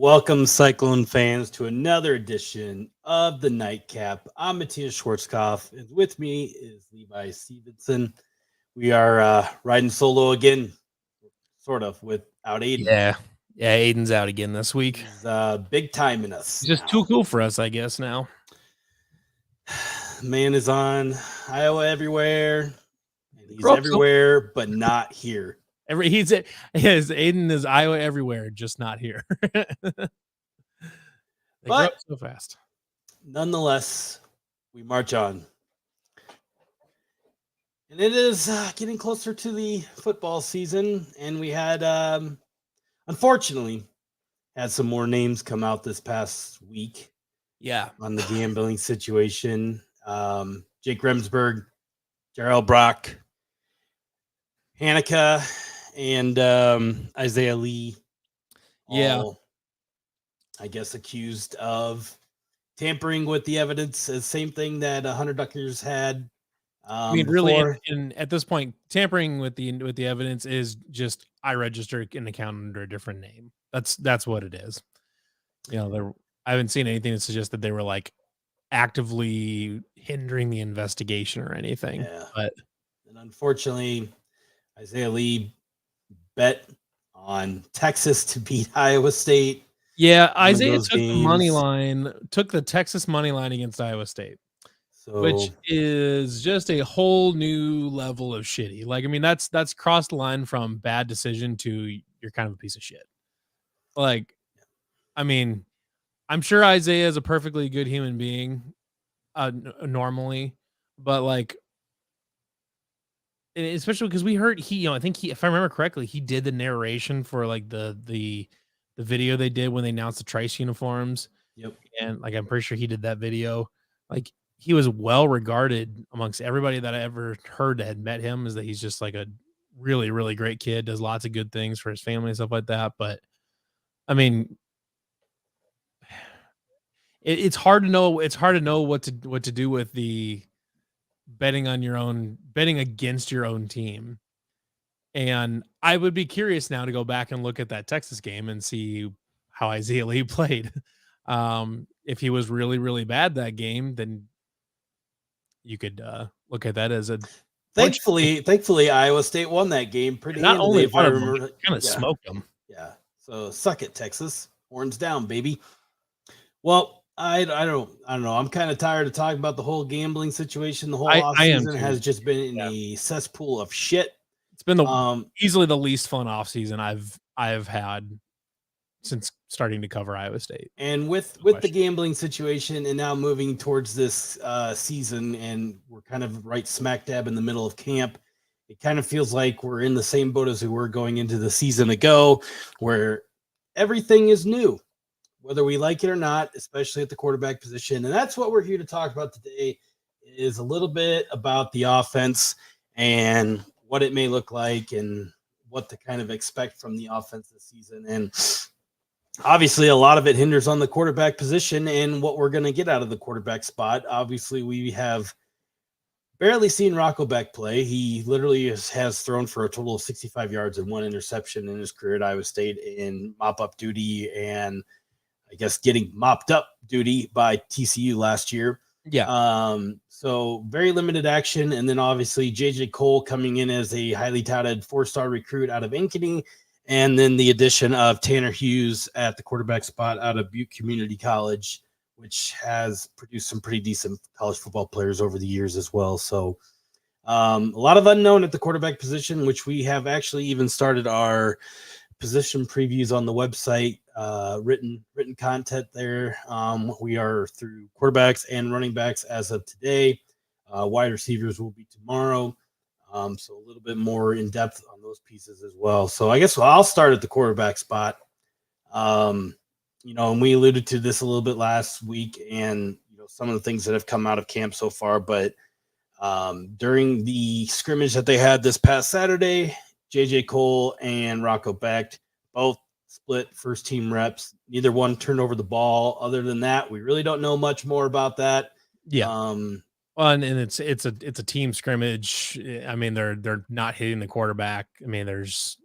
Welcome, Cyclone fans, to another edition of the Nightcap. I'm Matthias Schwarzkopf, and with me is Levi Stevenson. We are riding solo again, sort of, without Aiden. Yeah, Aiden's out again this week. He's big time in us. He's just too cool for us, I guess, now. Man is on Iowa everywhere, and he's everywhere, but not here. Aiden is Iowa everywhere, just not here. They grow up so fast. Nonetheless, we march on. And it is getting closer to the football season, and we had, unfortunately, had some more names come out this past week. Yeah, on the gambling situation. Jake Remsburg, Jarrell Brock, Hanukkah, and Isaiah Lee. All, I guess, accused of tampering with the evidence. The same thing that Hunter Duckers had. I mean, really, and at this point, tampering with the evidence is just I registered an account under a different name. That's what it is. You know, I haven't seen anything that suggests that they were like actively hindering the investigation or anything. Yeah. But unfortunately, Isaiah Lee bet on Texas to beat Iowa State. Yeah, Isaiah took the Texas money line against Iowa State. Which is just a whole new level of shitty. Like, I mean, that's crossed the line from bad decision to you're kind of a piece of shit. Like, I mean, I'm sure Isaiah is a perfectly good human being, normally, but like, especially because we heard I think if I remember correctly, he did the narration for like the video they did when they announced the Trice uniforms. Yep. And like, I'm pretty sure he did that video. Like, he was well regarded amongst everybody that I ever heard that had met him, is that he's just like a really, really great kid, does lots of good things for his family and stuff like that. But I mean, it's hard to know. It's hard to know what to do with the betting against your own team. And I would be curious now to go back and look at that Texas game and see how Isaiah Lee played. If he was really, really bad that game, then you could look at that as a thankfully Iowa State won that game pretty not handily, only if I remember, kind of smoked them. Yeah. So suck it, Texas. Horns down, baby. Well, I don't know. I'm kind of tired of talking about the whole gambling situation. The whole offseason has just been a cesspool of shit. It's been easily the least fun offseason I've had since starting to cover Iowa State. And with the gambling situation and now moving towards this season, and we're kind of right smack dab in the middle of camp, it kind of feels like we're in the same boat as we were going into the season ago, where everything is new, whether we like it or not, especially at the quarterback position. And that's what we're here to talk about today, is a little bit about the offense and what it may look like and what to kind of expect from the offense this season. And obviously, a lot of it hinders on the quarterback position and what we're going to get out of the quarterback spot. Obviously, we have barely seen Rocco Beck play. He literally has thrown for a total of 65 yards and 1 interception in his career at Iowa State in mop-up duty, and I guess getting mopped up duty by TCU last year. Yeah. So very limited action. And then obviously JJ Cole coming in as a highly touted 4-star recruit out of Ankeny. And then the addition of Tanner Hughes at the quarterback spot out of Butte Community College, which has produced some pretty decent college football players over the years as well. So a lot of unknown at the quarterback position, which we have actually even started our position previews on the website, written content there. We are through quarterbacks and running backs as of today. Wide receivers will be tomorrow. So a little bit more in depth on those pieces as well. So I guess I'll start at the quarterback spot. And we alluded to this a little bit last week, and some of the things that have come out of camp so far. But during the scrimmage that they had this past Saturday, JJ Cole and Rocco Beck both split first team reps. Neither one turned over the ball. Other than that, we really don't know much more about that. Yeah. And it's a team scrimmage. I mean, they're not hitting the quarterback. I mean, there's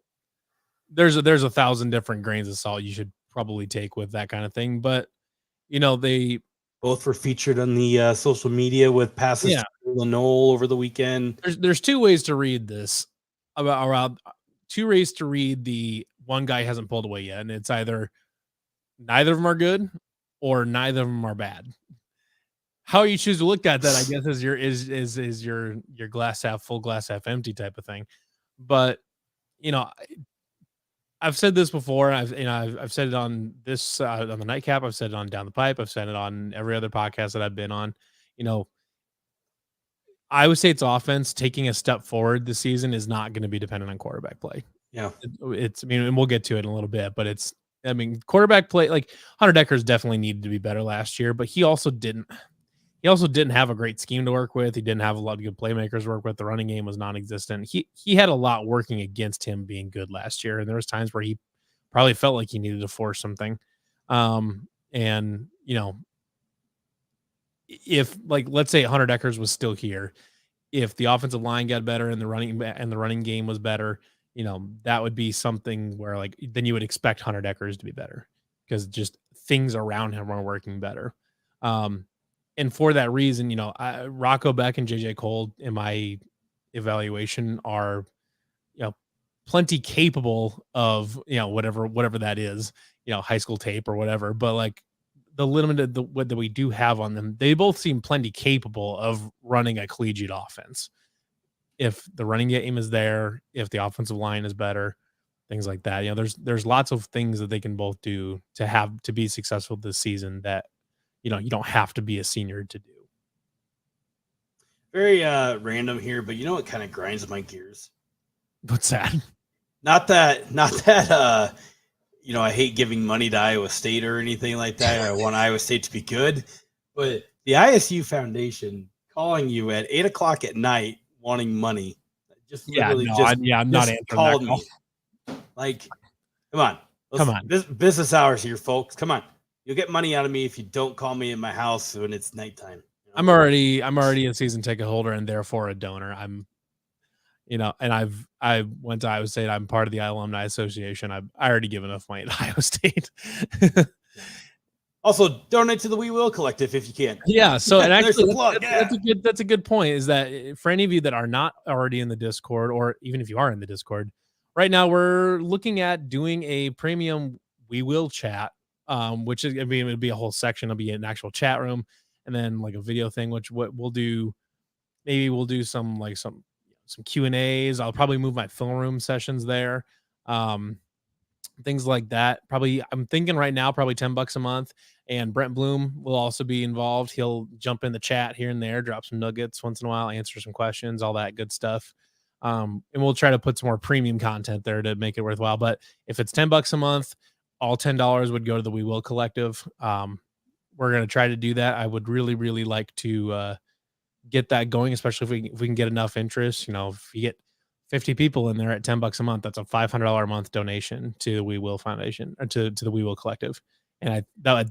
1,000 different grains of salt you should probably take with that kind of thing. But they both were featured on the social media with passes to Lenoble over the weekend. There's two ways to read this around two ways to read the one guy hasn't pulled away yet, and it's either neither of them are good or neither of them are bad. How you choose to look at that, I guess, is your glass half full, glass half empty type of thing. But I've said this before. I've said it on this on the Nightcap. I've said it on Down the Pipe. I've said it on every other podcast that I've been on. Iowa State's offense taking a step forward this season is not going to be dependent on quarterback play. Yeah, and we'll get to it in a little bit, but quarterback play, like Hunter Dekkers definitely needed to be better last year, but he also didn't have a great scheme to work with. He didn't have a lot of good playmakers to work with. The running game was non-existent. He had a lot working against him being good last year, and there was times where he probably felt like he needed to force something. If, like, let's say Hunter Dekkers was still here, if the offensive line got better and the running game was better, that would be something where, like, then you would expect Hunter Dekkers to be better because just things around him are working better. And for that reason, Rocco Beck and JJ Cole in my evaluation are, plenty capable of, whatever that is, high school tape or whatever, but like the limited that we do have on them, they both seem plenty capable of running a collegiate offense. If the running game is there, if the offensive line is better, things like that. There's lots of things that they can both do to be successful this season that, you don't have to be a senior to do. Very random here, but what kind of grinds my gears? What's that? Not that I hate giving money to Iowa State or anything like that. I want Iowa State to be good, but the ISU Foundation calling you at 8:00 at night wanting money. I'm not answering called that call. Me. Like, come on. Business hours here, folks. Come on. You'll get money out of me if you don't call me in my house when it's nighttime. I'm already a season ticket holder and therefore a donor. And I went to Iowa State. I'm part of the Alumni Association. I already give enough money to Iowa State. Also, donate to the We Will Collective if you can. Yeah. So, and actually, that's a good point. Is that for any of you that are not already in the Discord, or even if you are in the Discord, right now we're looking at doing a premium We Will chat. Which is, it'll be a whole section. It'll be an actual chat room, and then like a video thing. Which what we'll do, maybe we'll do some Q&As. I'll probably move my film room sessions there, things like that. Probably, I'm thinking right now probably $10 a month. And Brent Bloom will also be involved. He'll jump in the chat here and there, drop some nuggets once in a while, answer some questions, all that good stuff. And we'll try to put some more premium content there to make it worthwhile. But if it's $10 a month, all $10 would go to the We Will Collective. We're going to try to do that. I would really, really like to get that going, especially if we can get enough interest. If you get 50 people in there at $10 a month, that's a $500 a month donation to the We Will Foundation, or to the We Will Collective. And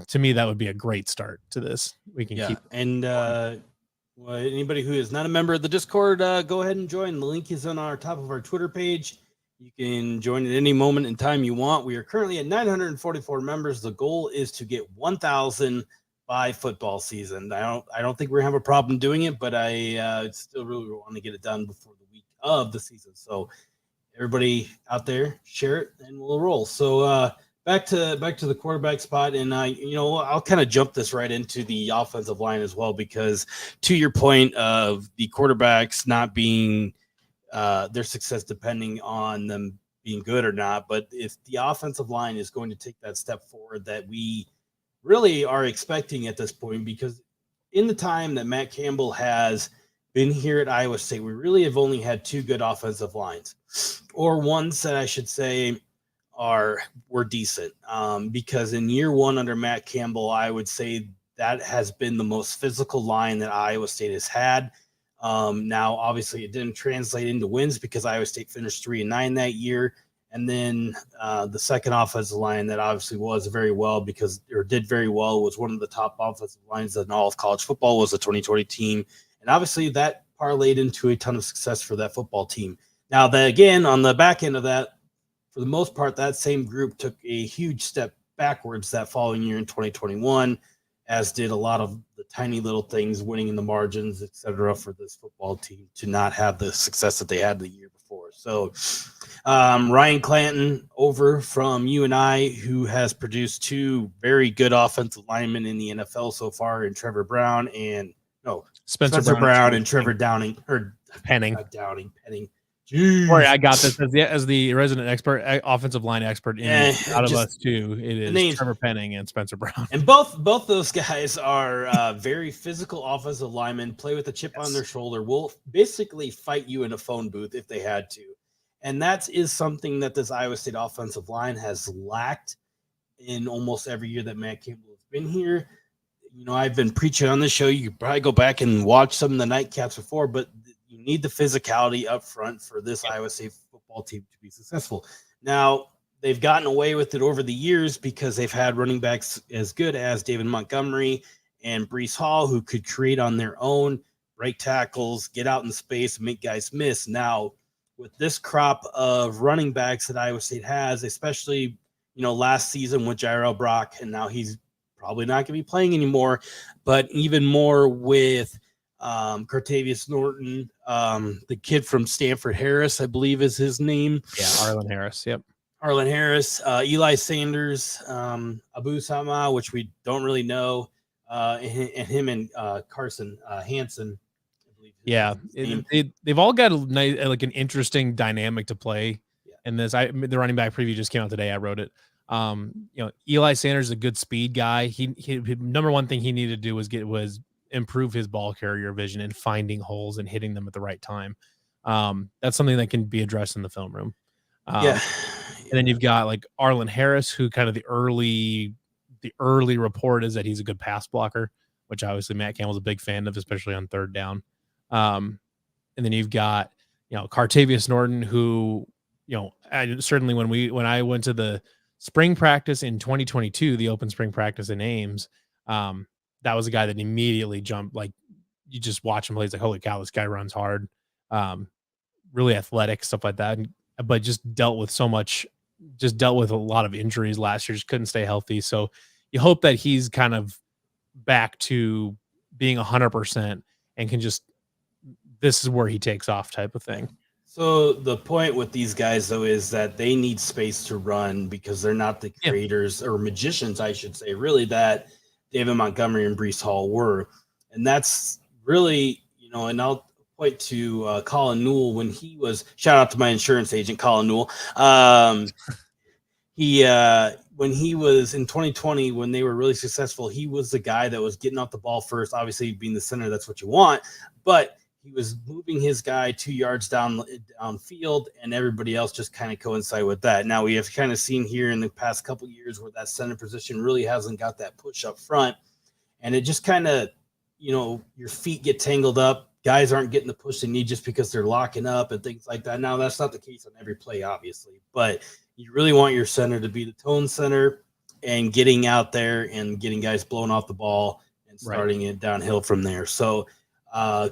to me, that would be a great start to this. We can keep. And anybody who is not a member of the Discord, go ahead and join. The link is on our top of our Twitter page. You can join at any moment in time you want. We are currently at 944 members. The goal is to get 1,000 by football season. I don't think we're gonna have a problem doing it, but I still really want to get it done before the week of the season. So everybody out there, share it and we'll roll. So back to the quarterback spot, and I'll kind of jump this right into the offensive line as well, because to your point of the quarterbacks not being their success depending on them being good or not. But if the offensive line is going to take that step forward that we really are expecting at this point, because in the time that Matt Campbell has been here at Iowa State, we really have only had two good offensive lines, or ones that I should say were decent. Because in year one under Matt Campbell, I would say that has been the most physical line that Iowa State has had. Now, obviously, it didn't translate into wins because Iowa State finished 3-9 that year. And then the second offensive line that obviously did very well was one of the top offensive lines in all of college football, was the 2020 team. And obviously that parlayed into a ton of success for that football team. Now, that again, on the back end of that, for the most part, that same group took a huge step backwards that following year in 2021, as did a lot of the tiny little things, winning in the margins, etc., for this football team to not have the success that they had the year before. So Ryan Clanton over from UNI, who has produced 2 very good offensive linemen in the NFL so far, in Trevor Brown and Spencer Brown and Trevor Downing, or Penning. Penning. Sorry, I got this as the resident expert, offensive line expert out of us too. It is Trevor Penning and Spencer Brown, and both those guys are very physical offensive linemen. Play with a chip on their shoulder. Will basically fight you in a phone booth if they had to, and that is something that this Iowa State offensive line has lacked in almost every year that Matt Campbell has been here. I've been preaching on this show. You could probably go back and watch some of the nightcaps before, but you need the physicality up front for this Iowa State football team to be successful. Now, they've gotten away with it over the years because they've had running backs as good as David Montgomery and Breece Hall, who could create on their own, break tackles, get out in space, make guys miss. Now, with this crop of running backs that Iowa State has, especially, last season with Jairo Brock, and now he's probably not going to be playing anymore, but even more with Cartavius Norton, the kid from Stanford Harris, I believe is his name. Yeah, Arlen Harris. Yep. Arlen Harris, Eli Sanders, Abu Sama, which we don't really know, and him and Carson Hansen. Yeah, they've all got an interesting dynamic to play in this. The running back preview just came out today. I wrote it. Eli Sanders is a good speed guy. He number one thing he needed to do was improve his ball carrier vision and finding holes and hitting them at the right time. That's something that can be addressed in the film room. And then you've got like Arlen Harris, who kind of the early report is that he's a good pass blocker, which obviously Matt Campbell's a big fan of, especially on third down. And then you've got, Cartavius Norton, who, certainly when I went to the spring practice in 2022, the open spring practice in Ames, that was a guy that immediately jumped. Like, you just watch him play, it's like, holy cow, this guy runs hard, really athletic, stuff like that. But just dealt with a lot of injuries last year, just couldn't stay healthy. So you hope that he's kind of back to being 100% and can this is where he takes off type of thing. So the point with these guys, though, is that they need space to run because they're not the creators or magicians, I should say, really, that David Montgomery and Breece Hall were. And that's really, and I'll point to Colin Newell when he was, shout out to my insurance agent, Colin Newell. When he was in 2020, when they were really successful, he was the guy that was getting off the ball first. Obviously, being the center, that's what you want. But he was moving his guy 2 yards downfield, and everybody else just kind of coincide with that. Now, we have kind of seen here in the past couple of years where that center position really hasn't got that push up front, and it just kind of, your feet get tangled up. Guys aren't getting the push they need just because they're locking up and things like that. Now, that's not the case on every play, obviously, but you really want your center to be the tone center and getting out there and getting guys blown off the ball and starting it downhill from there. So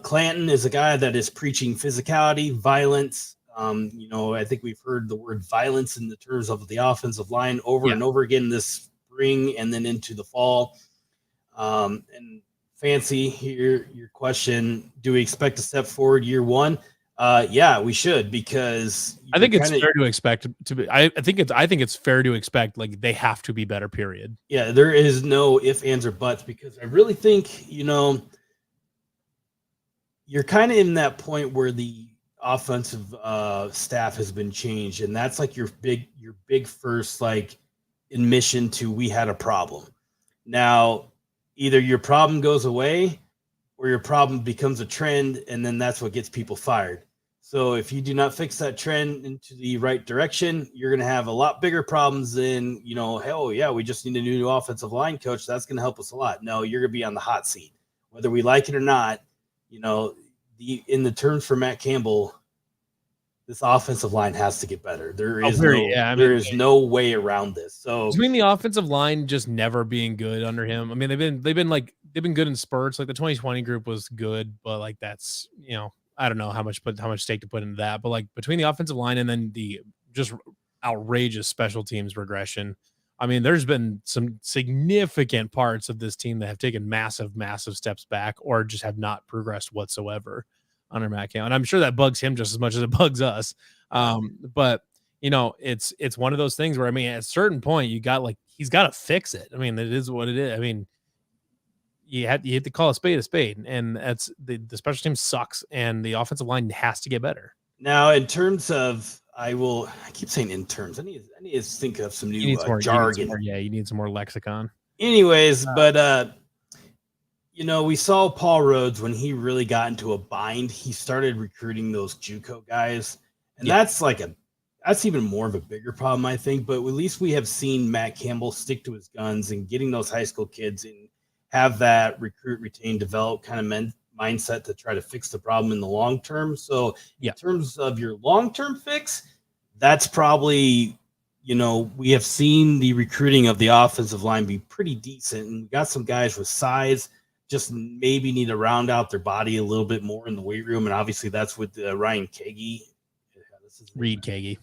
Clanton is a guy that is preaching physicality, violence. I think we've heard the word violence in the terms of the offensive line over and over again this spring and then into the fall. And Fancy, here, your question, do we expect a step forward year one? Yeah, we should, because I think it's fair to expect to be. I think it's fair to expect like they have to be better. Period. Yeah, there is no ifs, ands, or buts, because I really think you're kind of in that point where the offensive staff has been changed, and that's like your big first like admission to we had a problem. Now, either your problem goes away or your problem becomes a trend, and then that's what gets people fired. So if you do not fix that trend into the right direction, you're going to have a lot bigger problems than, hell yeah, we just need a new offensive line coach. That's going to help us a lot. No, you're going to be on the hot seat. Whether we like it or not, in the terms for Matt Campbell, this offensive line has to get better. There is no way around this. So between the offensive line just never being good under him, I mean, they've been good in spurts. Like the 2020 group was good, but like that's I don't know how much stake to put into that. But like between the offensive line and then the just outrageous special teams regression, I mean, there's been some significant parts of this team that have taken massive steps back or just have not progressed whatsoever under Matt Campbell. And I'm sure that bugs him just as much as it bugs us. But it's one of those things where, I mean, at a certain point he's got to fix it. I mean, it is what it is. I mean, you have to call a spade, and that's the special team sucks, and the offensive line has to get better. Now, in terms of, I keep saying in terms. I need to think of some new jargon. You need some more lexicon. Anyways, but we saw Paul Rhodes when he really got into a bind. He started recruiting those JUCO guys, and that's even more of a bigger problem, I think. But at least we have seen Matt Campbell stick to his guns and getting those high school kids and have that recruit, retain, develop kind of mindset to try to fix the problem in the long term. So in terms of your long-term fix, that's probably, we have seen the recruiting of the offensive line be pretty decent, and we got some guys with size, just maybe need to round out their body a little bit more in the weight room. And obviously that's with Ryan Kagi. Reed Kagi.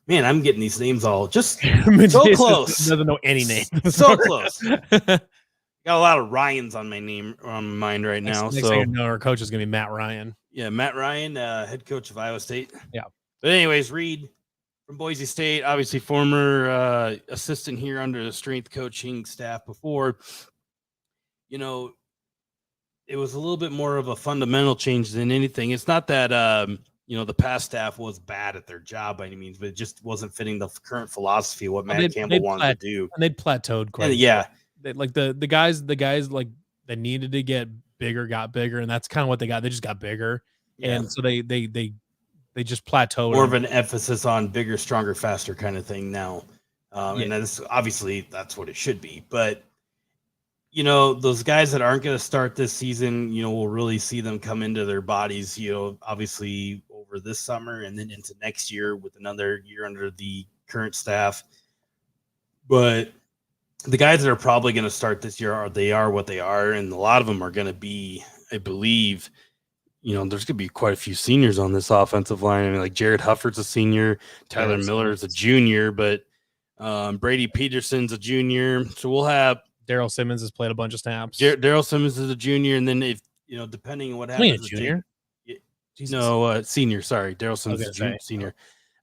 Man, I'm getting these names all just so close. Doesn't know any name. So close. Got a lot of Ryans on my mind right now. Next thing you know, our coach is going to be Matt Ryan. Yeah, Matt Ryan, head coach of Iowa State. Yeah. But anyways, Reed from Boise State, obviously former assistant here under the strength coaching staff before. It was a little bit more of a fundamental change than anything. It's not that, the past staff was bad at their job by any means, but it just wasn't fitting the current philosophy of what Matt Campbell wanted to do. And they'd plateaued quite. Yeah. Like the guys like that needed to get bigger got bigger, and that's kind of what they got. They just got bigger, and so they just plateaued. More of an emphasis on bigger, stronger, faster kind of thing now, and that's obviously that's what it should be. But those guys that aren't going to start this season, we'll really see them come into their bodies. Obviously over this summer and then into next year with another year under the current staff, but the guys that are probably going to start this year are what they are, and a lot of them are going to be, I believe, there's going to be quite a few seniors on this offensive line. I mean, like Jared Hufford's a senior, Tyler Miller is a junior, but Brady Peterson's a junior. So we'll have Daryl Simmons has played a bunch of snaps. Daryl Simmons is a junior, and then if depending on what happens, junior. Senior. Sorry, Daryl Simmons is a senior.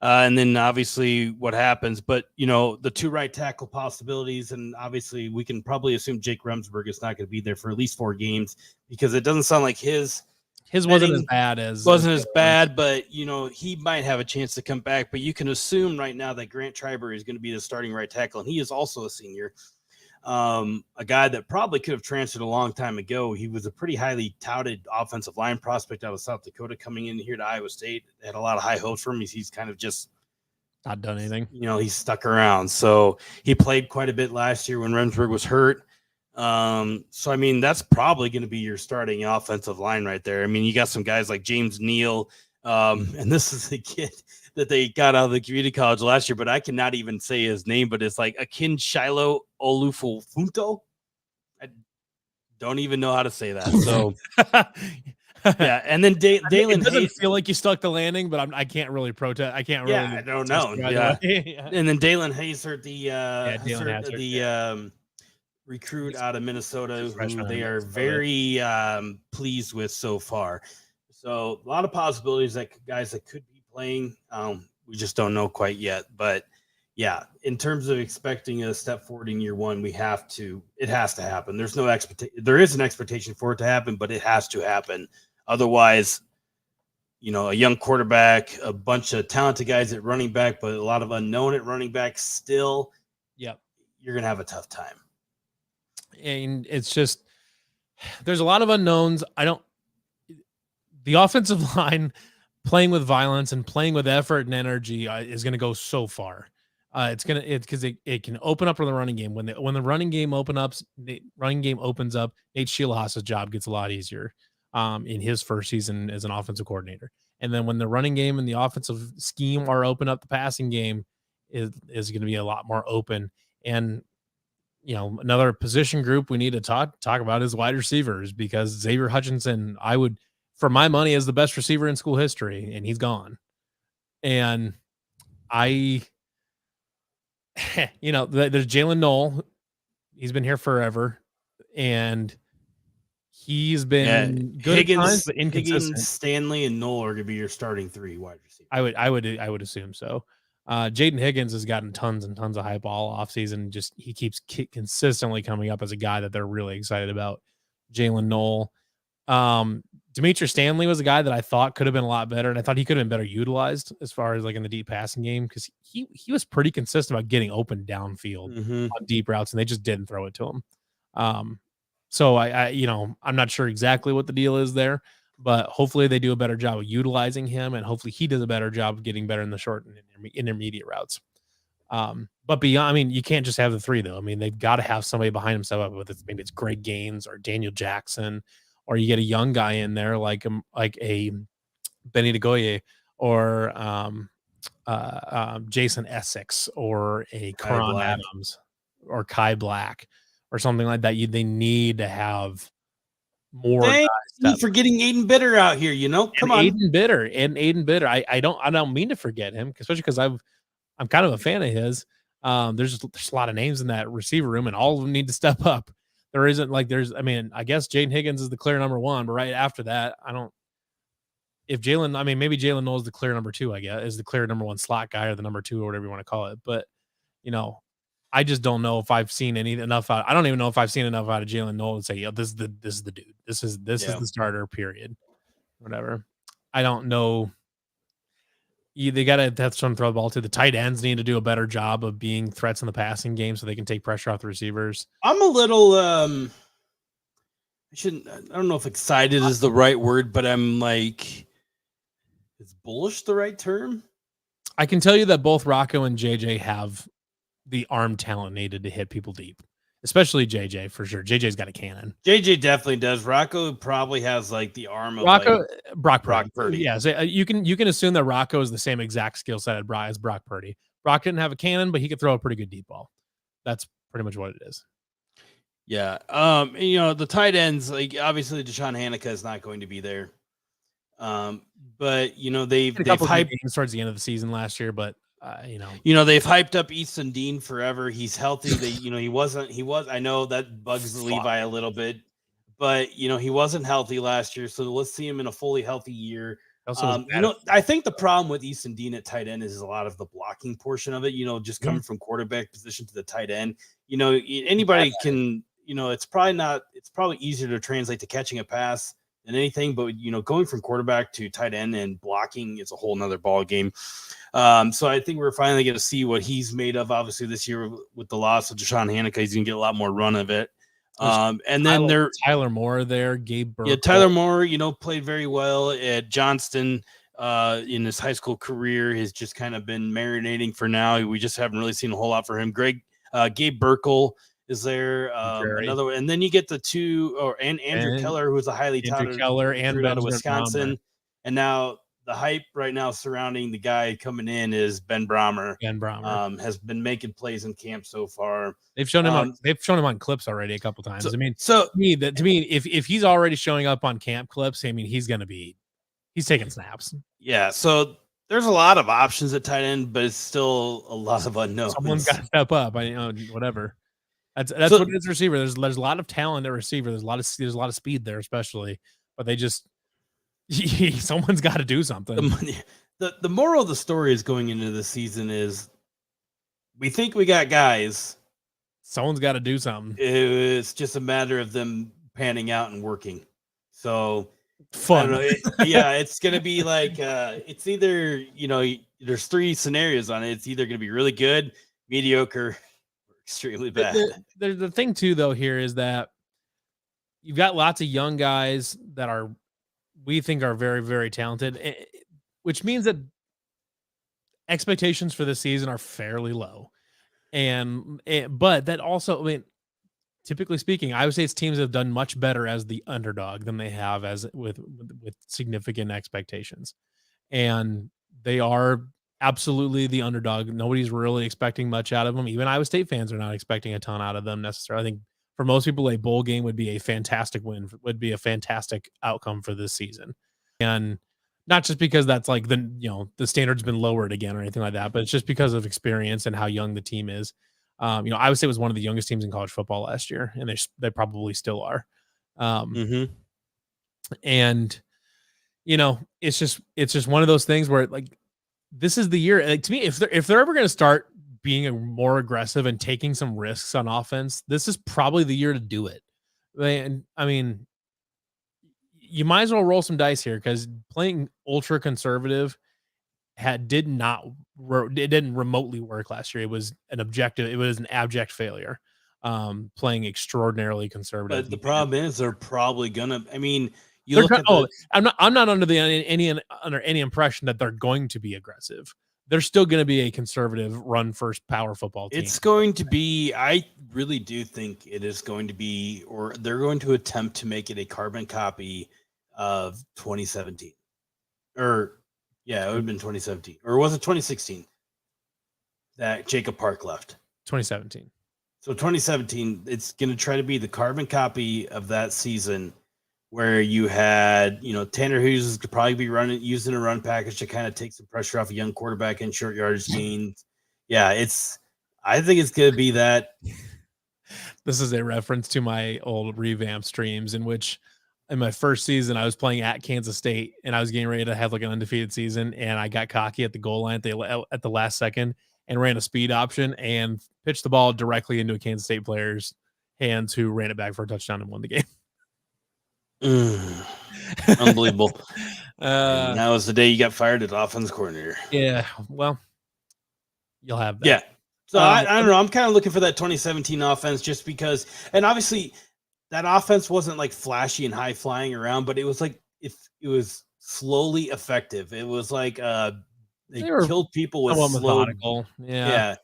And then obviously what happens, but the two right tackle possibilities, and obviously we can probably assume Jake Remsburg is not going to be there for at least 4 games because it doesn't sound like his wasn't as bad, but he might have a chance to come back. But you can assume right now that Grant Triber is going to be the starting right tackle, and he is also a senior, a guy that probably could have transferred a long time ago. He was a pretty highly touted offensive line prospect out of South Dakota coming in here to Iowa State. They had a lot of high hopes for him. He's kind of just not done anything. He's stuck around. So he played quite a bit last year when Remsburg was hurt. So I mean, that's probably going to be your starting offensive line right there. I mean, you got some guys like James Neal, and this is the kid that they got out of the community college last year, but I cannot even say his name, but it's like Akin Shiloh Olufofunto. I don't even know how to say that. So yeah. And then Dalen, it doesn't feel like you stuck the landing, but I can't really protest. I can't really. I don't know. Yeah. And then Dalen Hazard, the recruit out of Minnesota, who they are very pleased with so far. So a lot of possibilities that guys that could be playing. We just don't know quite yet. But yeah, in terms of expecting a step forward in year one, it has to happen. There's no expectation. There is an expectation for it to happen, but it has to happen. Otherwise, a young quarterback, a bunch of talented guys at running back, but a lot of unknown at running back still. Yep. You're going to have a tough time. And it's just, there's a lot of unknowns. The offensive line playing with violence and playing with effort and energy is going to go so far. Because it can open up for the running game. When the running game opens up, Nate Scheelhaas's job gets a lot easier in his first season as an offensive coordinator. And then when the running game and the offensive scheme are open up, the passing game is going to be a lot more open. And another position group we need to talk about is wide receivers, because Xavier Hutchinson, I would, for my money, is the best receiver in school history, and he's gone. And there's Jalen Knoll. He's been here forever, and he's been good Higgins, at times, but inconsistent. Higgins, Stanley, and Knoll are going to be your starting 3 wide receivers. I would assume so. Jaden Higgins has gotten tons and tons of hype all offseason. Just he keeps consistently coming up as a guy that they're really excited about. Jalen Knoll. Demetrius Stanley was a guy that I thought could have been a lot better, and I thought he could have been better utilized as far as like in the deep passing game, because he was pretty consistent about getting open downfield on deep routes, and they just didn't throw it to him. So I I'm not sure exactly what the deal is there, but hopefully they do a better job of utilizing him, and hopefully he does a better job of getting better in the short and intermediate routes. But beyond, I mean, you can't just have the 3 though. I mean, they've got to have somebody behind himself, whether maybe it's Greg Gaines or Daniel Jackson, or you get a young guy in there like a Benny DeGoye or Jason Essex or a Karan Adams or Kai Black or something like that. They need to have more. Guys for getting Aiden Bitter out here, come on. Aiden Bitter. I don't mean to forget him, especially because I'm kind of a fan of his. There's a lot of names in that receiver room, and all of them need to step up. There isn't like I guess Jaden Higgins is the clear number 1, but right after that, maybe Jalen Knoll is the clear number 2, I guess, is the clear number 1 slot guy or the number 2 or whatever you want to call it. But, I just don't know if I've seen enough out. I don't even know if I've seen enough out of Jalen Knoll to say, this is the dude. This is the starter, period. Whatever. I don't know. They got to have someone throw the ball to. The tight ends need to do a better job of being threats in the passing game so they can take pressure off the receivers. I'm a little, I don't know if excited is the right word, but I'm like, is bullish the right term? I can tell you that both Rocco and JJ have the arm talent needed to hit people deep, especially JJ for sure. JJ's got a cannon. JJ definitely does. Rocco probably has like the arm of Brock Purdy. Yeah, so you can assume that Rocco is the same exact skill set as Brock Purdy. Brock didn't have a cannon, but he could throw a pretty good deep ball. That's pretty much what it is. Yeah. The tight ends, like obviously Deshaun Hanukkah is not going to be there. But they've hyped towards the end of the season last year, but they've hyped up Easton Dean forever. He's healthy. I know that bugs Levi a little bit, but he wasn't healthy last year. So let's see him in a fully healthy year. I think the problem with Easton Dean at tight end is a lot of the blocking portion of it, just coming from quarterback position to the tight end. Anybody can, it's probably easier to translate to catching a pass than anything, but going from quarterback to tight end and blocking is a whole nother ball game. So I think we're finally going to see what he's made of. Obviously, this year with the loss of Deshaun Hanukkah, he's going to get a lot more run of it. And then Tyler Moore there, Gabe Burkle. Yeah, Tyler Moore, played very well at Johnston in his high school career. Has just kind of been marinating for now. We just haven't really seen a whole lot for him. Gabe Burkle is there. Another one. And then you get the two, Andrew Keller, who's a highly touted Keller and out of Wisconsin. And now the hype right now surrounding the guy coming in is Ben Brahmer. Has been making plays in camp so far. They've shown him on clips already a couple times. To me, if he's already showing up on camp clips, he's taking snaps. Yeah. So there's a lot of options at tight end, but it's still a lot of unknowns. Someone's got to step up. Whatever. That's what it is. Receiver. There's a lot of talent at receiver. There's a lot of speed there, especially, but they just. Someone's got to do something. The moral of the story is going into the season is we think we got guys. Someone's got to do something. It's just a matter of them panning out and working. So fun. It's going to be like it's either, there's 3 scenarios on it. It's either going to be really good, mediocre, or extremely bad. The thing too, though, here is that you've got lots of young guys that we think are very, very talented, which means that expectations for this season are fairly low. But that also, typically speaking, Iowa State's teams have done much better as the underdog than they have as with significant expectations. And they are absolutely the underdog. Nobody's really expecting much out of them. Even Iowa State fans are not expecting a ton out of them necessarily. I think for most people, a bowl game would be a fantastic win, would be a fantastic outcome for this season. And Not just because that's like the standard's been lowered again or anything like that, but it's just because of experience and how young the team is. Iowa State was one of the youngest teams in college football last year, and they probably still are. And it's just one of those things where like this is the year. Like, to me, if they're ever going to start being more aggressive and taking some risks on offense, this is probably the year to do it. And I mean, you might as well roll some dice here because playing ultra conservative didn't remotely work last year. It was an abject failure. Playing extraordinarily conservative. But the problem is they're probably gonna. I mean, I'm not under any impression that they're going to be aggressive. They're still going to be a conservative run first power football team. It's going to be. I really do think it is going to be, or they're going to attempt to make it a carbon copy of 2017, or yeah, it would have been 2017, or was it 2016 that Jacob Park left? 2017. So 2017, it's going to try to be the carbon copy of that season, where you had, Tanner Hughes could probably be using a run package to kind of take some pressure off a young quarterback in short yardage teams. Yeah, I think it's going to be that. This is a reference to my old revamp streams in which in my first season, I was playing at Kansas State and I was getting ready to have like an undefeated season. And I got cocky at the goal line at the last second and ran a speed option and pitched the ball directly into a Kansas State player's hands who ran it back for a touchdown and won the game. Unbelievable. That was the day you got fired as offense coordinator. Yeah. Well, you'll have that. Yeah. So I don't know. I'm kind of looking for that 2017 offense just because, and obviously that offense wasn't like flashy and high flying around, but it was like, if it was slowly effective, it was like, they killed people with methodical. Yeah.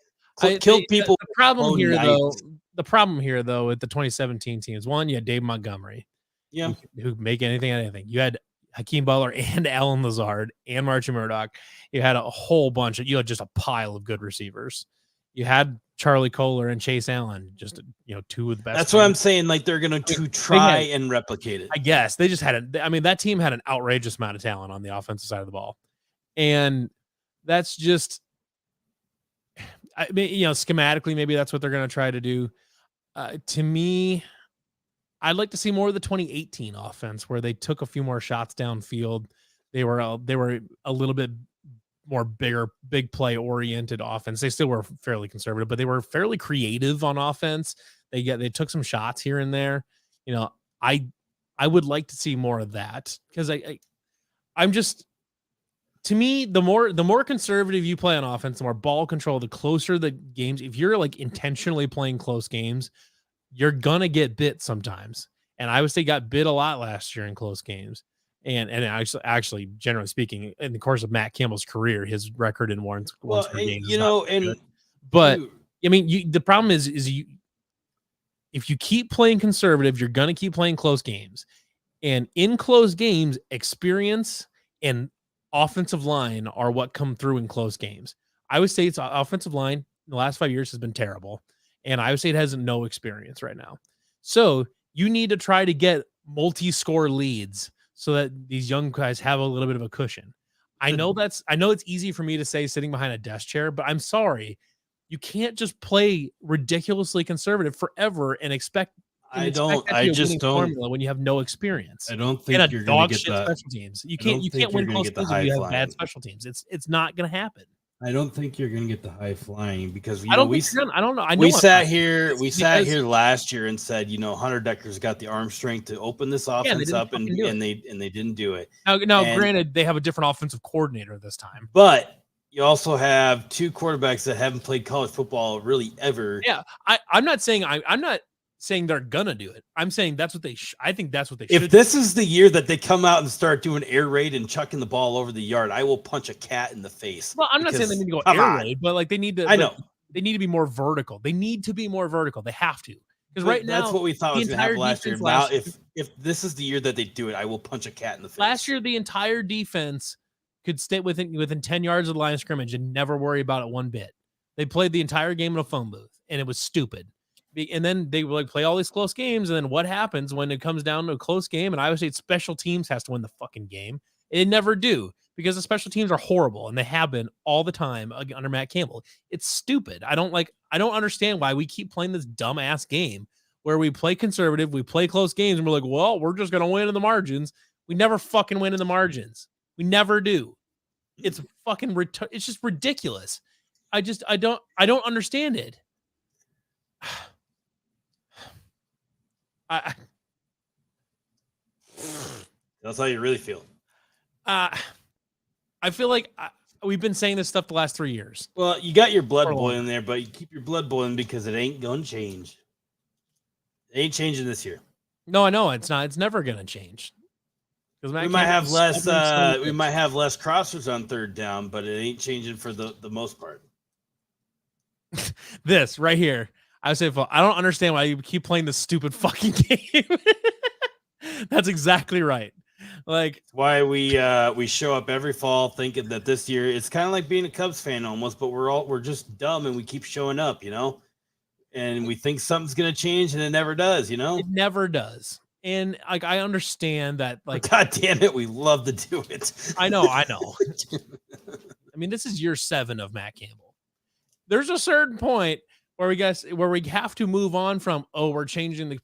Killed people. The problem here though, with the 2017 teams, one, you had Dave Montgomery. Yeah. Who make anything out of anything. You had Hakeem Butler and Alan Lazard and Marchie Murdoch. You had a whole bunch you had just a pile of good receivers. You had Charlie Kohler and Chase Allen, just two of the best. That's what I'm saying. Like they're going to try and replicate it. I guess they just had that team had an outrageous amount of talent on the offensive side of the ball. And that's just, schematically, maybe that's what they're going to try to do. To me, I'd like to see more of the 2018 offense where they took a few more shots downfield. They were a little bit more big play oriented offense. They still were fairly conservative, but they were fairly creative on offense. They took some shots here and there. I would like to see more of that because I'm just, to me, the more conservative you play on offense, the more ball control, the closer the games. If you're like intentionally playing close games, you're gonna get bit sometimes. And Iowa State got bit a lot last year in close games. And actually, generally speaking, in the course of Matt Campbell's career, his record in once per game. The problem is if you keep playing conservative, you're gonna keep playing close games. And in close games, experience and offensive line are what come through in close games. Iowa State's offensive line in the last 5 years has been terrible, and Iowa State has no experience right now. So you need to try to get multi-score leads so that these young guys have a little bit of a cushion. I know it's easy for me to say sitting behind a desk chair, but I'm sorry. You can't just play ridiculously conservative forever and expect I just don't formula when you have no experience. I don't think you're going to get that special teams. You can't win close games if you have bad special teams. It's not going to happen. I don't think you're going to get the high flying because I don't know. We sat here last year and said, Hunter Decker's got the arm strength to open this offense up, and they didn't do it. Now, granted, they have a different offensive coordinator this time, but you also have two quarterbacks that haven't played college football really ever. Yeah, I'm not saying they're gonna do it. I'm saying that's what I think that's what they should. If this is the year that they come out and start doing air raid and chucking the ball over the yard, I will punch a cat in the face. Well, I'm not saying they need to go air raid, but like they need to. I know they need to be more vertical. They need to be more vertical. They have to, because right now that's what we thought was going to happen last year. Now, if this is the year that they do it, I will punch a cat in the face. Last year, the entire defense could stay within 10 yards of the line of scrimmage and never worry about it one bit. They played the entire game in a phone booth, and it was stupid. And then they like play all these close games, and then what happens when it comes down to a close game and Iowa State special teams has to win the fucking game? It never do, because the special teams are horrible, and they have been all the time under Matt Campbell. It's stupid. I don't understand why we keep playing this dumbass game where we play conservative, we play close games, and we're like, well, we're just gonna win in the margins. We never fucking win in the margins. We never do. It's fucking it's just ridiculous. I don't understand it. That's how you really feel. I feel like we've been saying this stuff the last 3 years. Well, you got your blood boiling there, but you keep your blood boiling because it ain't gonna change. It ain't changing this year. No, I know it's not. It's never gonna change. We might have less. We might have less crossers on third down, but it ain't changing for the most part. This right here, I say, I don't understand why you keep playing this stupid fucking game. That's exactly right. Like, it's why we show up every fall thinking that this year it's kind of like being a Cubs fan almost, but we're just dumb and we keep showing up, and we think something's gonna change and it never does, It never does. And like, I understand that, like, God damn it, we love to do it. I know. I mean, this is year 7 of Matt Campbell. There's a certain point where we have to move on from, we're changing the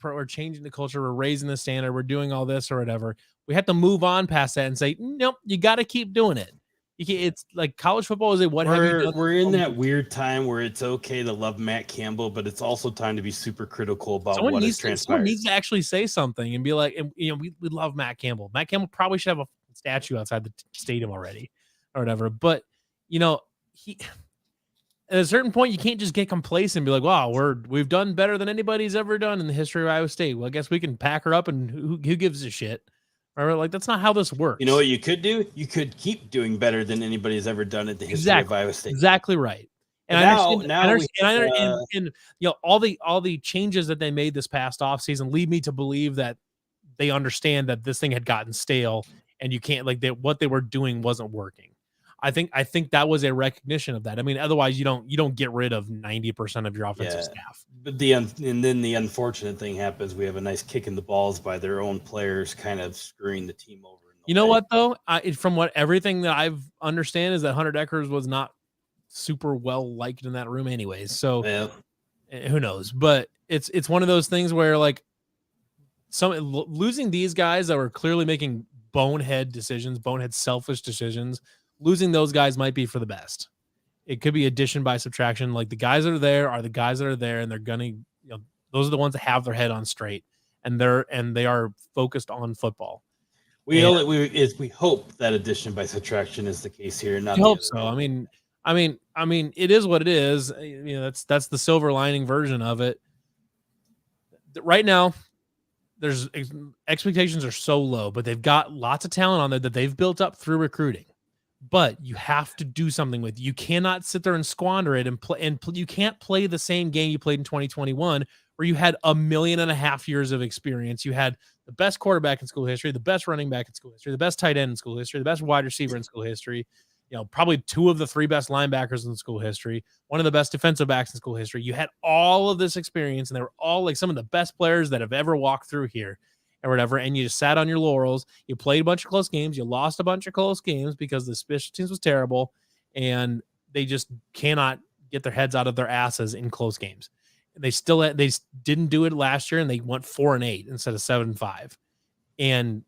culture, we're raising the standard, we're doing all this or whatever. We have to move on past that and say, nope, you got to keep doing it. It's like college football is we're in that weird time where it's okay to love Matt Campbell, but it's also time to be super critical about what has transpired. Someone needs to actually say something and be like, we love Matt Campbell. Matt Campbell probably should have a statue outside the stadium already or whatever. But he at a certain point, you can't just get complacent and be like, wow, we've done better than anybody's ever done in the history of Iowa State. Well, I guess we can pack her up and who gives a shit? Or like, that's not how this works. You know what you could do? You could keep doing better than anybody's ever done in the history of Iowa State. Exactly right. And all the changes that they made this past offseason lead me to believe that they understand that this thing had gotten stale and you can't what they were doing wasn't working. I think that was a recognition of that. I mean, otherwise you don't get rid of 90% of your offensive staff. But and then the unfortunate thing happens. We have a nice kick in the balls by their own players, kind of screwing the team over. You know what though? From everything that I've understand is that Hunter Dekkers was not super well liked in that room, anyways. So who knows? But it's one of those things where like losing these guys that were clearly making bonehead selfish decisions. Losing those guys might be for the best. It could be addition by subtraction. Like the guys that are there are the guys that are there, and they're gonna, those are the ones that have their head on straight, and they are focused on football. We hope that addition by subtraction is the case here. Not I hope so. I mean, it is what it is. That's the silver lining version of it. Right now, there's expectations are so low, but they've got lots of talent on there that they've built up through recruiting. But you have to do something with it. You cannot sit there and squander it and play. And you can't play the same game you played in 2021, where you had 1.5 million years of experience. You had the best quarterback in school history, the best running back in school history, the best tight end in school history, the best wide receiver in school history. Probably 2 of the 3 best linebackers in school history, one of the best defensive backs in school history. You had all of this experience, and they were all like some of the best players that have ever walked through here. Or whatever, and you just sat on your laurels. You played a bunch of close games. You lost a bunch of close games because the special teams was terrible, and they just cannot get their heads out of their asses in close games. They didn't do it last year, and they went 4-8 instead of 7-5. And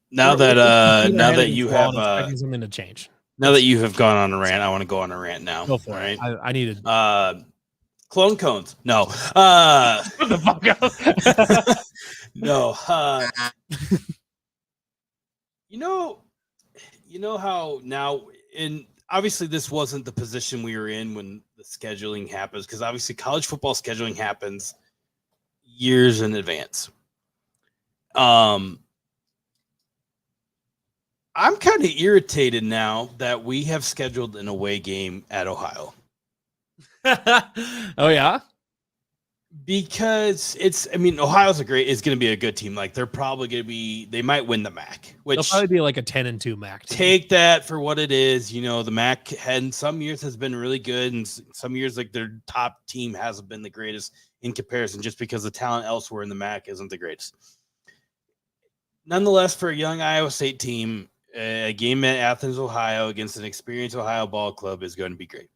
now that you have something to change. Now that you have gone on a rant, I want to go on a rant now. Go for it. I needed. Clone cones. No. The fuck out. No. You know how now, and obviously this wasn't the position we were in when the scheduling happens, because obviously college football scheduling happens years in advance. I'm kind of irritated now that we have scheduled an away game at Ohio. Oh yeah, because Ohio's is going to be a good team. Like they're probably going to be, they might win the MAC, which they'll probably be like a 10-2 MAC team. Take that for what it is. The MAC in some years has been really good, and some years like their top team hasn't been the greatest in comparison, just because the talent elsewhere in the MAC isn't the greatest. nonetheless, for a young Iowa State team, a game at Athens, Ohio against an experienced Ohio ball club is going to be great.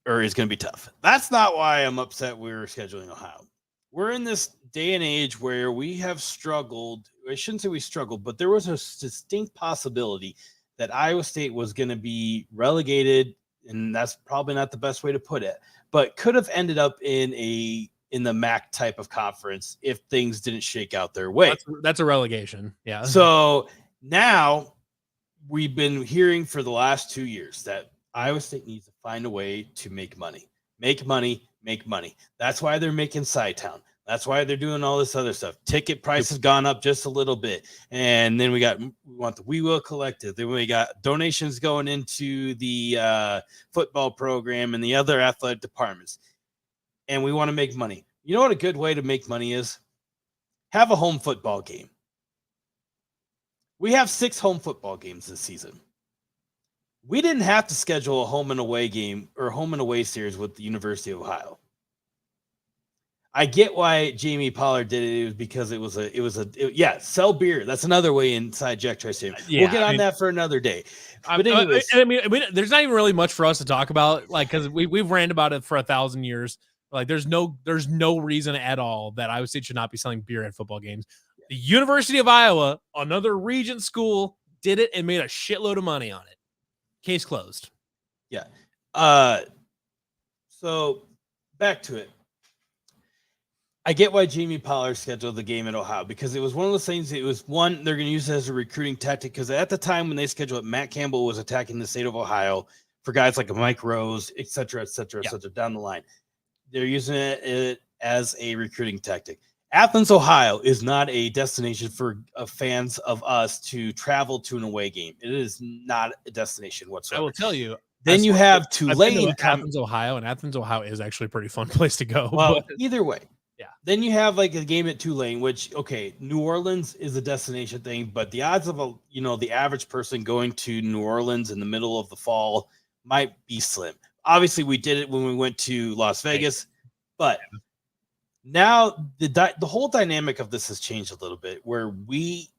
Or is going to be tough. That's not why I'm upset we're scheduling Ohio. We're in this day and age where we have struggled. I shouldn't say we struggled, but there was a distinct possibility that Iowa State was going to be relegated, and that's probably not the best way to put it, but could have ended up in the MAC type of conference if things didn't shake out their way. That's a relegation. Yeah. So now we've been hearing for the last 2 years that Iowa State needs to find a way to make money. Make money. That's why they're making Chi-Town. That's why they're doing all this other stuff. Ticket price has gone up just a little bit. And then we want the We Will Collective. Then we got donations going into the football program and the other athletic departments. And we want to make money. You know what a good way to make money is? Have a home football game. We have 6 home football games this season. We didn't have to schedule a home and away game or home and away series with the University of Ohio. I get why Jamie Pollard did it. It was because sell beer. That's another way inside Jack Tri-Stadium. We'll get on that for another day. But anyways, I mean, there's not even really much for us to talk about, like, because we've ranted about it for 1,000 years. Like, there's no reason at all that Iowa State should not be selling beer at football games. The University of Iowa, another Regent school, did it and made a shitload of money on it. Case closed. Yeah. So back to it. I get why Jamie Pollard scheduled the game in Ohio, because it was one of those things. It was one, they're going to use it as a recruiting tactic, because at the time when they scheduled it, Matt Campbell was attacking the state of Ohio for guys like Mike Rose, et cetera, down the line. They're using it as a recruiting tactic. Athens, Ohio is not a destination for fans of us to travel to an away game. It is not a destination whatsoever. I will tell you. Then you have Tulane. Athens, Ohio, and Athens, Ohio is actually a pretty fun place to go. Well, either way. Yeah. Then you have like a game at Tulane, which, okay, New Orleans is a destination thing, but the odds of the average person going to New Orleans in the middle of the fall might be slim. Obviously, we did it when we went to Las Vegas, but now the whole dynamic of this has changed a little bit, where we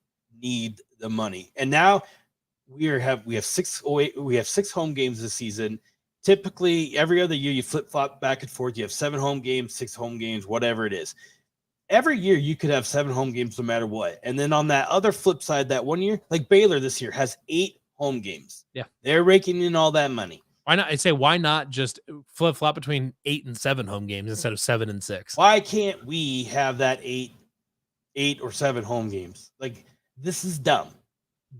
need the money, and now we have 6 home games this season. Typically, every other year you flip-flop back and forth. You have 7 home games, 6 home games, whatever it is. Every year you could have 7 home games no matter what. And then on that other flip side, that one year, like Baylor this year has 8 home games. Yeah, they're raking in all that money. Why not? I say, why not just flip-flop between 8 and 7 home games instead of 7 and 6? Why can't we have that 8 or 7 home games? Like, this is dumb.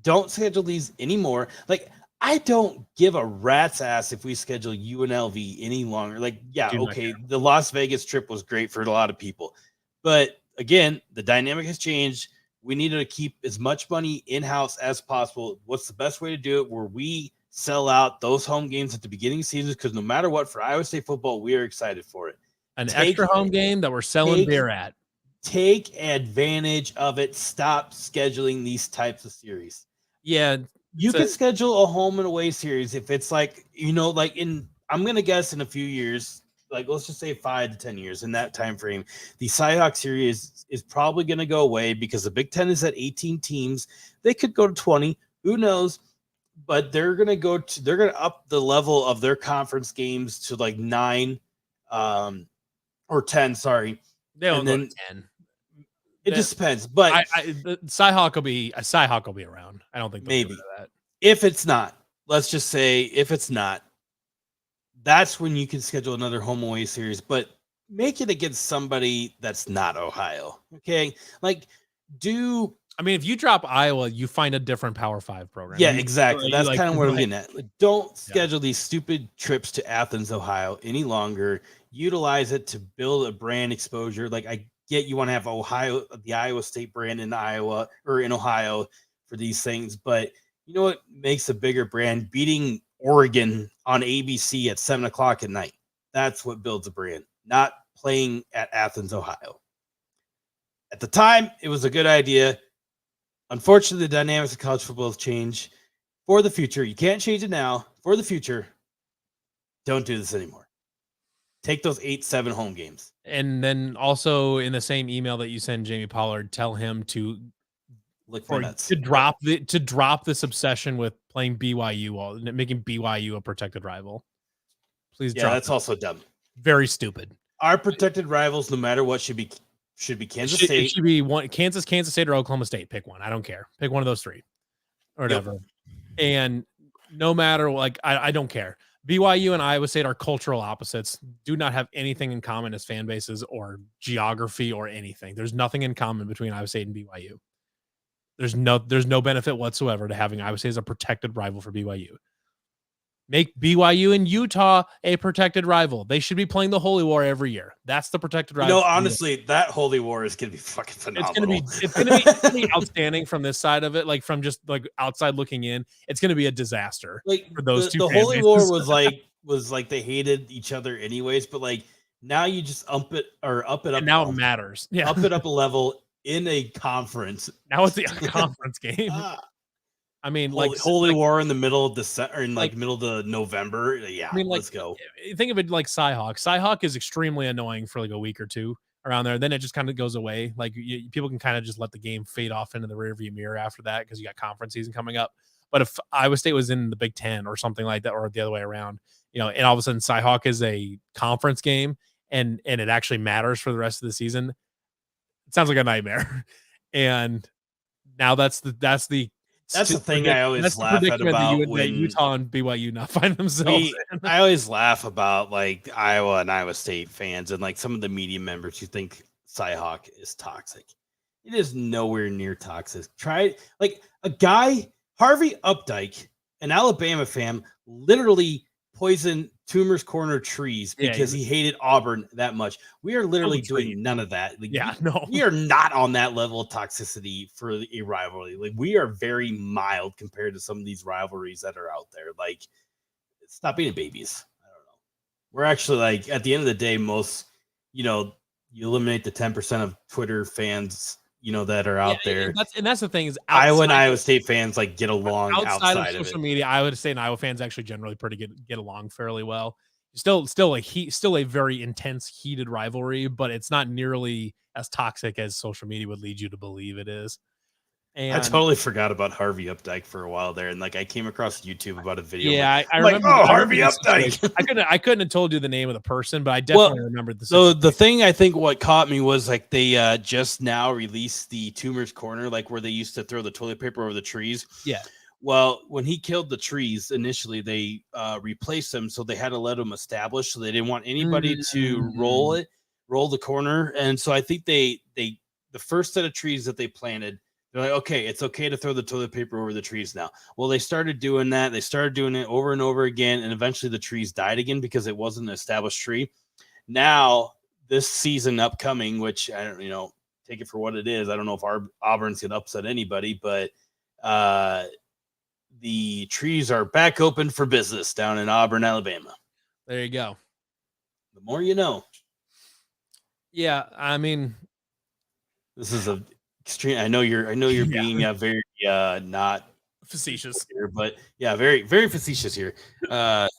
Don't schedule these anymore. Like, I don't give a rat's ass if we schedule UNLV any longer. Like, yeah, okay, the Las Vegas trip was great for a lot of people. But again, the dynamic has changed. We need to keep as much money in-house as possible. What's the best way to do it? Where we sell out those home games at the beginning of seasons, because no matter what, for Iowa State football, we are excited for it. An extra home game that we're selling beer at. Take advantage of it. Stop scheduling these types of series. Yeah. You can schedule a home and away series if it's like, I'm going to guess in a few years, like let's just say 5 to 10 years, in that time frame, the Cy-Hawk series is probably going to go away, because the Big Ten is at 18 teams. They could go to 20. Who knows? But they're going to up the level of their conference games to like 9 or 10. Sorry. They don't go to 10. It just depends, but the Cy-Hawk will be around. I don't think maybe that. If it's not, let's just say if it's not, that's when you can schedule another home away series, but make it against somebody that's not Ohio. Okay, if you drop Iowa, you find a different Power 5 program. Yeah, exactly. That's kind of what I'm getting at. Don't schedule these stupid trips to Athens, Ohio any longer. Utilize it to build a brand exposure. Like, I get you want to have the Iowa State brand in Iowa or in Ohio for these things, but you know what makes a bigger brand? Beating Oregon on ABC at 7:00 at night. That's what builds a brand, not playing at Athens, Ohio. At the time, it was a good idea. Unfortunately, the dynamics of college football have changed. For the future, you can't change it now. For the future, don't do this anymore. Take those 8-7 home games. And then also in the same email that you send Jamie Pollard, tell him to Lick my nuts. To drop this obsession with playing BYU making BYU a protected rival. Please drop. Yeah, that's also dumb. Very stupid. Our protected rivals, no matter what, should be Kansas State. It should be Kansas State, or Oklahoma State. Pick one. I don't care. Pick one of those three, or whatever. Yep. And no matter, like, I don't care. BYU and Iowa State are cultural opposites. Do not have anything in common as fan bases or geography or anything. There's nothing in common between Iowa State and BYU. There's no benefit whatsoever to having Iowa State as a protected rival for BYU. Make BYU and Utah a protected rival. They should be playing the Holy War every year. That's the protected rival. Honestly, that Holy War is going to be fucking phenomenal. It's going to be outstanding from this side of it. Like, from just like outside looking in, it's going to be a disaster. Like, for those two. The Holy War was like they hated each other anyways, but like now you just up it up. And now it matters. Yeah, up it up a level in a conference. Now it's a conference game. I mean, Holy War in the middle of December, in middle of November. Yeah, I mean, let's go. Think of it like Cyhawk. Cyhawk is extremely annoying for like a week or two around there. Then it just kind of goes away. Like, people can kind of just let the game fade off into the rearview mirror after that, because you got conference season coming up. But if Iowa State was in the Big Ten or something like that, or the other way around, and all of a sudden Cyhawk is a conference game and it actually matters for the rest of the season, it sounds like a nightmare. And now that's the thing I always laugh at about when Utah and BYU not find themselves in. I always laugh about like Iowa and Iowa State fans and like some of the media members who think Cyhawk is toxic. It is nowhere near toxic. Try like a guy, Harvey Updike, an Alabama fan, literally poisoned Toomer's Corner trees because he hated Auburn that much. We are literally doing none of that. Like, we are not on that level of toxicity for a rivalry. Like, we are very mild compared to some of these rivalries that are out there. Like, stop being babies. I don't know. We're actually, like, at the end of the day, most, you eliminate the 10% of Twitter fans, that are out there. And that's the thing is, Iowa and Iowa State fans like get along outside of social media. I would say and Iowa fans actually generally get along fairly well. Still a very intense, heated rivalry, but it's not nearly as toxic as social media would lead you to believe it is. And I totally forgot about Harvey Updike for a while there, and like I came across YouTube about a video. Yeah, I remember. Harvey Updike. I couldn't have told you the name of the person, but I definitely remembered the. So the thing I think what caught me was like they just now released the Toomer's Corner, like where they used to throw the toilet paper over the trees. Yeah. Well, when he killed the trees initially, they replaced them, so they had to let them establish. So they didn't want anybody to roll the corner, and so I think they the first set of trees that they planted. They're like, okay, it's okay to throw the toilet paper over the trees now. Well, they started doing that. They started doing it over and over again, and eventually the trees died again because it wasn't an established tree. Now, this season upcoming, which I don't, take it for what it is. I don't know if Auburn's going to upset anybody, but the trees are back open for business down in Auburn, Alabama. There you go. The more you know. Yeah, I mean, this is a extreme. I know you're being very not facetious here, but yeah, very very facetious here. That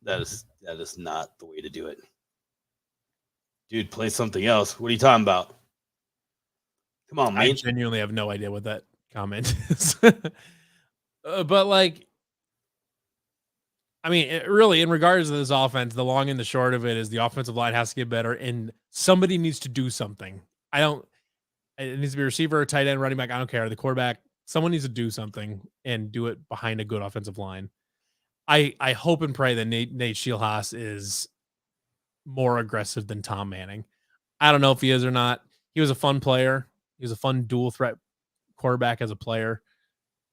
is not the way to do it, dude. Play something else. What are you talking about? Come on, man. I genuinely have no idea what that comment is. But like, I mean, really, in regards to this offense, the long and the short of it is the offensive line has to get better, and somebody needs to do something. It needs to be a receiver, tight end, running back. I don't care. The quarterback, someone needs to do something and do it behind a good offensive line. I hope and pray that Nate Scheelhaas is more aggressive than Tom Manning. I don't know if he is or not. He was a fun player. He was a fun dual threat quarterback as a player.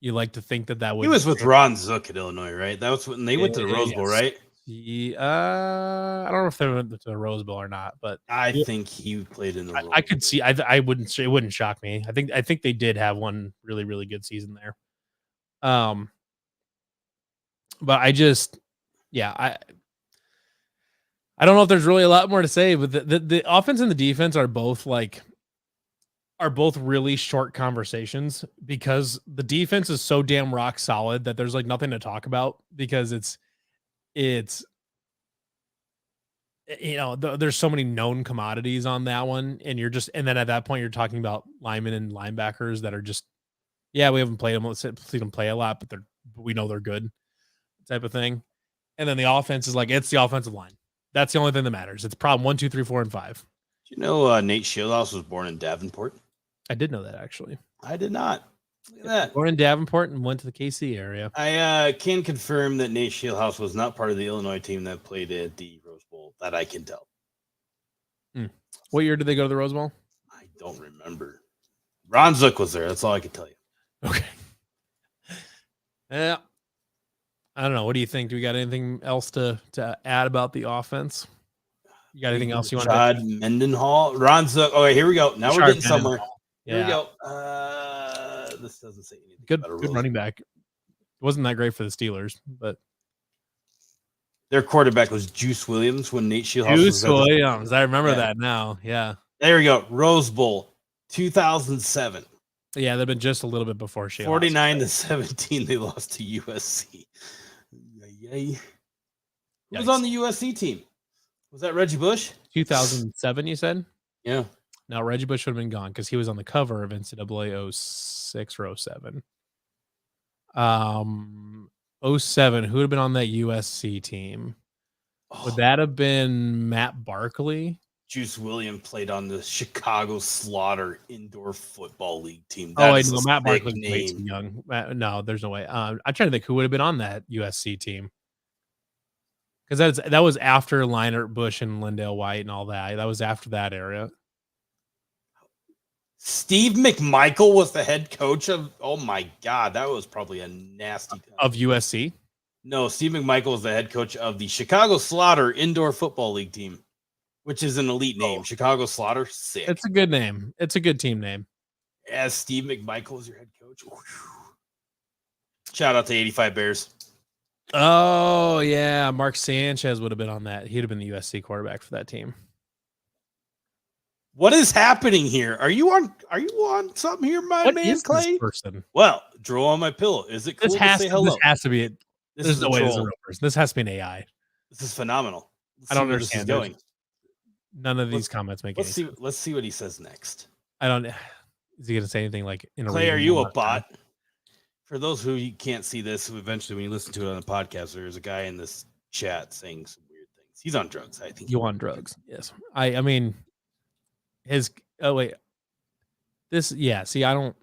You like to think that would. He was with Ron Zook at Illinois, right? That was when they went to the Rose Bowl, right? I don't know if they went to the Rose Bowl or not, but I think he played in the Rose I could see. I wouldn't say it wouldn't shock me. I think they did have one really, really good season there. But I just, I don't know if there's really a lot more to say, but the offense and the defense are both really short conversations because the defense is so damn rock solid that there's like nothing to talk about because it's there's so many known commodities on that one, and then at that point you're talking about linemen and linebackers that are just Yeah, we haven't played them. Let's see them play a lot, but we know they're good, type of thing. And then the offense is like, it's the offensive line. That's the only thing that matters. It's problem 1, 2, 3, 4, and 5. Do you know Nate Shieldhouse was born in Davenport? I did know that, actually. I did not. Look at that. Born in Davenport and went to the KC area. I can confirm that Nate Shieldhouse was not part of the Illinois team that played at the Rose Bowl. That I can tell. What year did they go to the Rose Bowl? I don't remember. Ron Zook was there. That's all I can tell you. Okay. Yeah. I don't know. What do you think? Do we got anything else to add about the offense? You got anything else you want to Chad Mendenhall, Ron Zook. Okay, here we go. Now we're getting somewhere. Yeah. Here we go. This doesn't say anything. Good running back. It wasn't that great for the Steelers, but their quarterback was Juice Williams when Nate Shieldhouse Juice Williams. I remember that now. Yeah. There we go. Rose Bowl, 2007. Yeah, they've been just a little bit before Shieldhouse. 49-17, they lost to USC. Yay. Who was on the USC team? Was that Reggie Bush? 2007, you said? Yeah. No, Reggie Bush would have been gone because he was on the cover of NCAA 06 or 07. 07, who would have been on that USC team? Would that have been Matt Barkley? Juice Williams played on the Chicago Slaughter Indoor Football League team. I know Matt Barkley's way too young. No, there's no way. I'm trying to think who would have been on that USC team. Because that was after Leinart Bush and Lindale White and all that. That was after that era. Steve McMichael was the head coach of. Oh my God, that was probably a nasty of USC. No, Steve McMichael was the head coach of the Chicago Slaughter Indoor Football League team, which is an elite name. Chicago Slaughter, sick. It's a good name. It's a good team name. As Steve McMichael was your head coach. Whew. Shout out to 85 Bears. Oh yeah, Mark Sanchez would have been on that. He'd have been the USC quarterback for that team. What is happening here? Are you on something here, my man, Clay? This person? Well, draw on my pillow. Is it cool to say hello? This has to be it. There's no way this is a real person. This has to be an AI. This is phenomenal. I don't understand. This is going. None of these comments make any sense. Let's see what he says next. I don't. Is he going to say anything like in a Clay, are you a bot? For those who can't see this, eventually when you listen to it on the podcast, there's a guy in this chat saying some weird things. He's on drugs, I think. You on drugs? Yes. I mean, his. Oh wait. This. Yeah. See, I don't.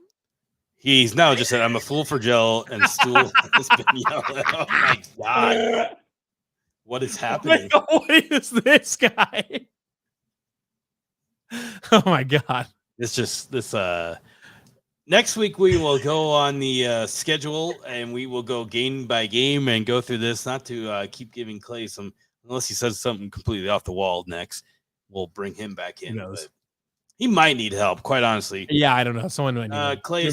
He's now just said, "I'm a fool for gel," and Stool has been yelling. Oh my God! What is happening? What is this guy? Oh my God! Next week we will go on the schedule and we will go game by game and go through this. Not to keep giving Clay some, unless he says something completely off the wall. Next, we'll bring him back in. He might need help, quite honestly. Yeah, I don't know. Someone might need Clay,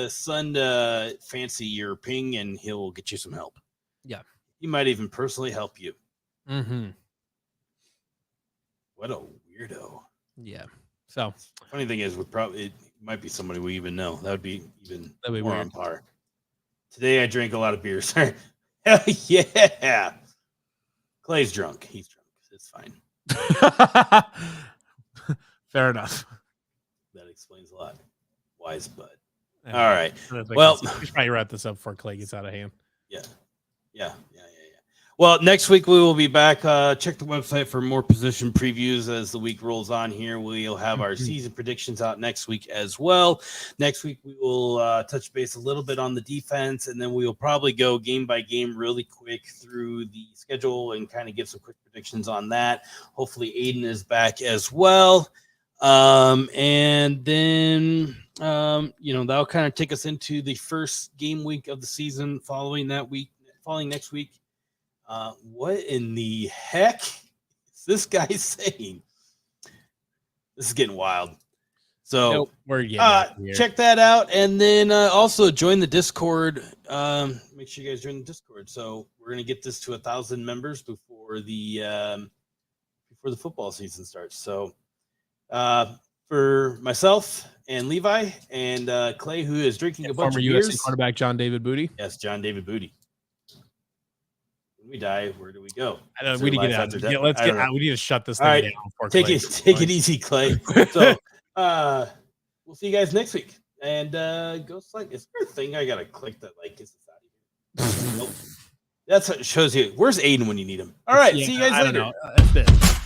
send Fancy your ping and he'll get you some help. Yeah. He might even personally help you. Mm-hmm. What a weirdo. Yeah. So funny thing is, it might be somebody we even know. That would be even more on par. Today I drank a lot of beers. Hell yeah. Clay's drunk. He's drunk. It's fine. Fair enough. That explains a lot. Wise bud. All right. Well, we should probably wrap this up before Clay gets out of hand. Yeah. Well, next week we will be back. Check the website for more position previews as the week rolls on here. We'll have our season predictions out next week as well. Next week we will touch base a little bit on the defense, and then we will probably go game by game really quick through the schedule and kind of give some quick predictions on that. Hopefully Aiden is back as well. And then, that'll kind of take us into the first game week of the season following next week. What in the heck is this guy saying? This is getting wild. So we're getting check that out. And then also join the Discord. Make sure you guys join the Discord. So we're going to get this to 1,000 members before the football season starts. So for myself and Levi and Clay, who is drinking a bunch of beers. Former USC quarterback John David Booty. Yes, John David Booty. When we die, where do we go? I don't know. We need to get out. Let's get out. We need to shut this thing down. Take it easy, Clay. So we'll see you guys next week. And Ghost like, is there a thing I gotta click that like gets this out of here? Nope. That's what shows you. Where's Aiden when you need him? All right, see you guys later. That's it.